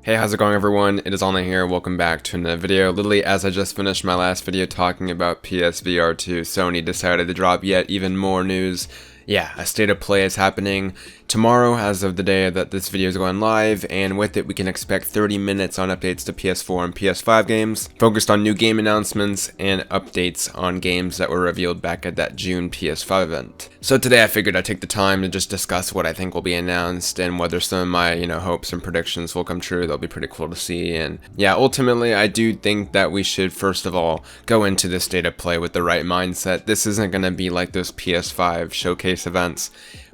Hey, how's it going everyone? It is Online here, welcome back to another video. Literally, as I just finished my last video talking about PSVR 2, Sony decided to drop yet even more news. Yeah, a state of play is happening tomorrow as of the day that this video is going live, and with it we can expect 30 minutes on updates to PS4 and PS5 games, focused on new game announcements and updates on games that were revealed back at that June PS5 event. So today I figured I'd take the time to just discuss what I think will be announced and whether some of my, hopes and predictions will come true. That'll be pretty cool to see. And yeah, ultimately I do think that we should first of all go into this state of play with the right mindset. This isn't going to be like those PS5 showcase events.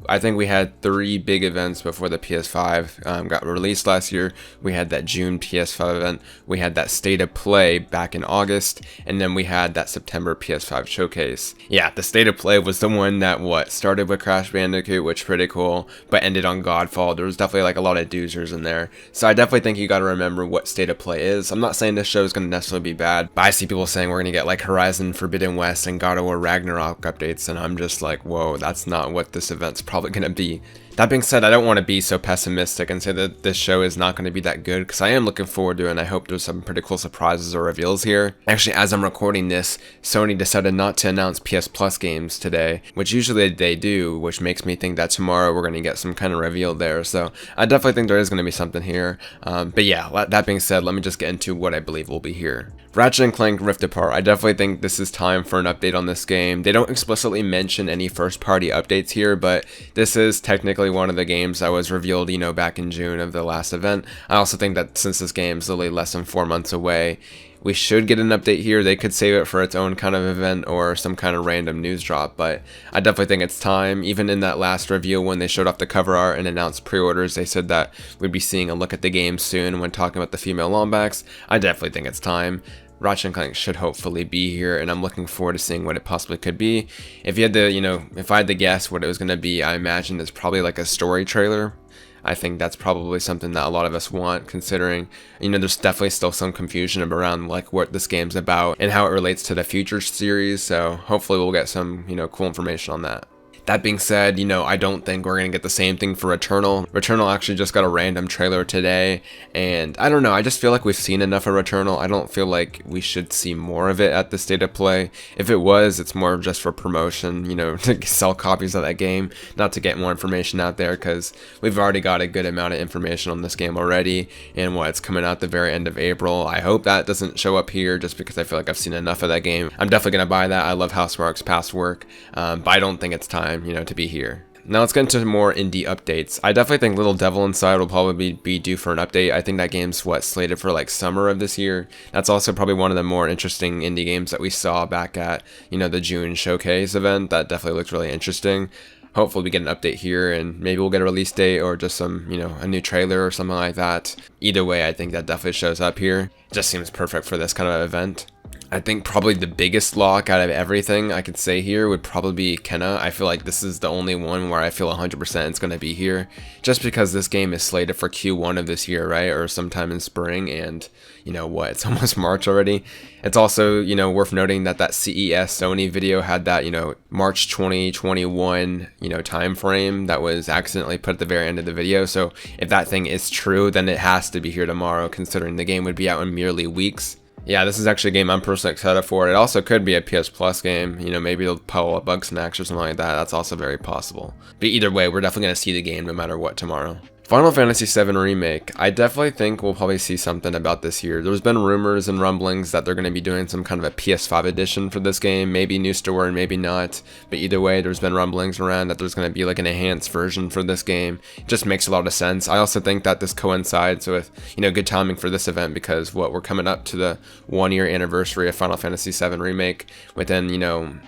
I think we had 3 big events before the PS5 got released last year. We had that June PS5 event, we had that State of Play back in August, and then we had that September PS5 showcase. Yeah, the State of Play was the one that started with Crash Bandicoot, which is pretty cool, but ended on Godfall. There was definitely like a lot of doozers in there. So I definitely think you gotta remember what State of Play is. I'm not saying this show is gonna necessarily be bad, but I see people saying we're gonna get like Horizon Forbidden West and God of War Ragnarok updates, and I'm just like, whoa, that's not what this event's probably gonna be. That being said, I don't want to be so pessimistic and say that this show is not going to be that good, because I am looking forward to it and I hope there's some pretty cool surprises or reveals here. Actually, as I'm recording this, Sony decided not to announce PS Plus games today, which usually they do, which makes me think that tomorrow we're going to get some kind of reveal there. So I definitely think there is going to be something here. But yeah, that being said, let me just get into what I believe will be here. Ratchet Clank Rift Apart. I definitely think this is time for an update on this game. They don't explicitly mention any first party updates here, but this is technically one of the games that was revealed, back in June of the last event. I also think that since this game is literally less than 4 months away, we should get an update here. They could save it for its own kind of event or some kind of random news drop, but I definitely think it's time. Even in that last reveal when they showed off the cover art and announced pre-orders, they said that we'd be seeing a look at the game soon when talking about the female Lombax. I definitely think it's time. Ratchet Clank should hopefully be here, and I'm looking forward to seeing what it possibly could be. If you had to, if I had to guess what it was going to be, I imagine it's probably like a story trailer. I think that's probably something that a lot of us want, considering, there's definitely still some confusion around like what this game's about and how it relates to the future series, so hopefully we'll get some, cool information on that. That being said, I don't think we're going to get the same thing for Returnal. Returnal actually just got a random trailer today, and I don't know, I just feel like we've seen enough of Returnal. I don't feel like we should see more of it at the State of Play. If it was, it's more just for promotion, to sell copies of that game, not to get more information out there, because we've already got a good amount of information on this game already, and it's coming out the very end of April. I hope that doesn't show up here, just because I feel like I've seen enough of that game. I'm definitely going to buy that. I love Housemarque's past work, but I don't think it's time to be here. Now let's get into more indie updates. I definitely think Little Devil Inside will probably be due for an update. I think that game's slated for like summer of this year. That's also probably one of the more interesting indie games that we saw back at, the June showcase event. That definitely looked really interesting. Hopefully we get an update here, and maybe we'll get a release date or just some, a new trailer or something like that. Either way, I think that definitely shows up here. It just seems perfect for this kind of event. I think probably the biggest lock out of everything I could say here would probably be Kenna. I feel like this is the only one where I feel 100% it's going to be here, just because this game is slated for Q1 of this year, right, or sometime in spring, and it's almost March already. It's also, worth noting that CES Sony video had that, March 2021, time frame that was accidentally put at the very end of the video. So if that thing is true, then it has to be here tomorrow, considering the game would be out in merely weeks. Yeah, this is actually a game I'm personally excited for. It also could be a PS Plus game. Maybe they'll pull up Bugsnax or something like that. That's also very possible. But either way, we're definitely going to see the game no matter what tomorrow. Final Fantasy VII Remake. I definitely think we'll probably see something about this here. There's been rumors and rumblings that they're going to be doing some kind of a PS5 edition for this game. Maybe new story, maybe not. But either way, there's been rumblings around that there's going to be like an enhanced version for this game. It just makes a lot of sense. I also think that this coincides with, good timing for this event, because we're coming up to the 1-year anniversary of Final Fantasy VII Remake within,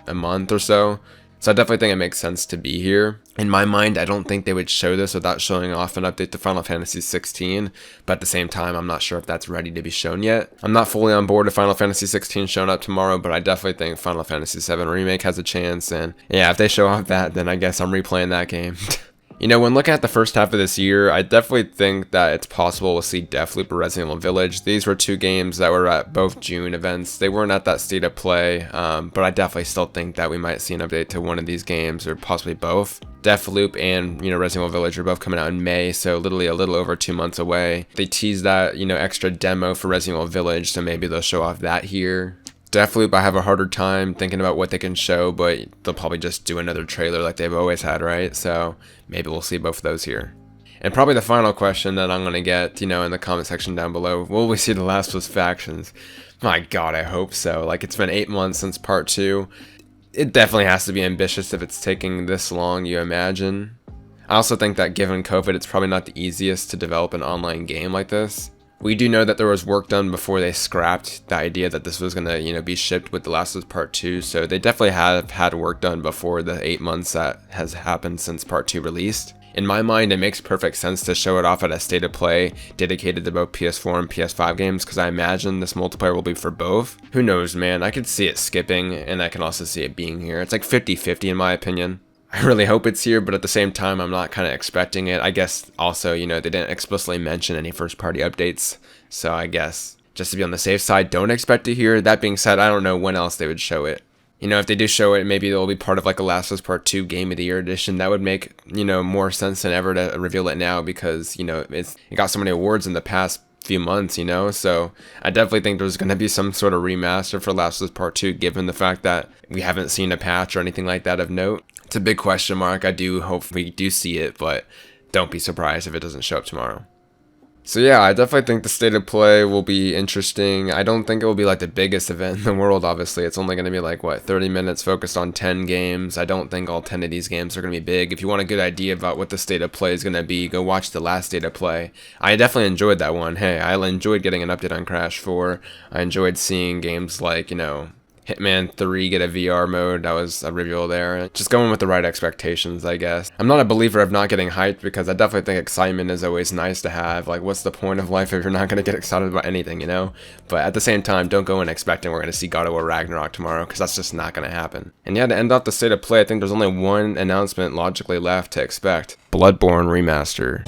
a month or so. So I definitely think it makes sense to be here. In my mind, I don't think they would show this without showing off an update to Final Fantasy 16, but at the same time, I'm not sure if that's ready to be shown yet. I'm not fully on board with Final Fantasy 16 showing up tomorrow, but I definitely think Final Fantasy 7 Remake has a chance, and yeah, if they show off that, then I guess I'm replaying that game. You know, when looking at the first half of this year, I definitely think that it's possible we'll see Deathloop or Resident Evil Village. These were two games that were at both June events. They weren't at that state of play, but I definitely still think that we might see an update to one of these games, or possibly both. Deathloop and, Resident Evil Village are both coming out in May, so literally a little over 2 months away. They teased that, extra demo for Resident Evil Village, so maybe they'll show off that here. Deathloop, I have a harder time thinking about what they can show, but they'll probably just do another trailer like they've always had, right? So maybe we'll see both of those here. And probably the final question that I'm going to get, in the comment section down below, will we see the Last of Us Factions? My god, I hope so. Like, it's been 8 months since part 2. It definitely has to be ambitious if it's taking this long, you imagine. I also think that given COVID, it's probably not the easiest to develop an online game like this. We do know that there was work done before they scrapped the idea that this was going to, be shipped with The Last of Us Part 2, so they definitely have had work done before the 8 months that has happened since Part 2 released. In my mind, it makes perfect sense to show it off at a state of play dedicated to both PS4 and PS5 games, because I imagine this multiplayer will be for both. Who knows, man, I could see it skipping, and I can also see it being here. It's like 50-50 in my opinion. I really hope it's here, but at the same time, I'm not kind of expecting it. I guess also, they didn't explicitly mention any first-party updates, so I guess just to be on the safe side, don't expect it here. That being said, I don't know when else they would show it. If they do show it, maybe it'll be part of like a Last of Us Part 2 Game of the Year edition. That would make, more sense than ever to reveal it now because, it got so many awards in the past few months, so I definitely think there's going to be some sort of remaster for Last of Us Part 2 given the fact that we haven't seen a patch or anything like that of note. It's a big question mark. I do hope we do see it, but don't be surprised if it doesn't show up tomorrow. So yeah, I definitely think the state of play will be interesting. I don't think it will be like the biggest event in the world, obviously. It's only going to be like, 30 minutes focused on 10 games. I don't think all 10 of these games are going to be big. If you want a good idea about what the state of play is going to be, go watch the last state of play. I definitely enjoyed that one. Hey, I enjoyed getting an update on Crash 4. I enjoyed seeing games like, Hitman 3 get a VR mode. That was a reveal there. Just going with the right expectations, I guess. I'm not a believer of not getting hyped because I definitely think excitement is always nice to have. Like, what's the point of life if you're not going to get excited about anything, But at the same time, don't go in expecting we're going to see God of War Ragnarok tomorrow because that's just not going to happen. And yeah, to end off the state of play, I think there's only one announcement logically left to expect. Bloodborne Remaster.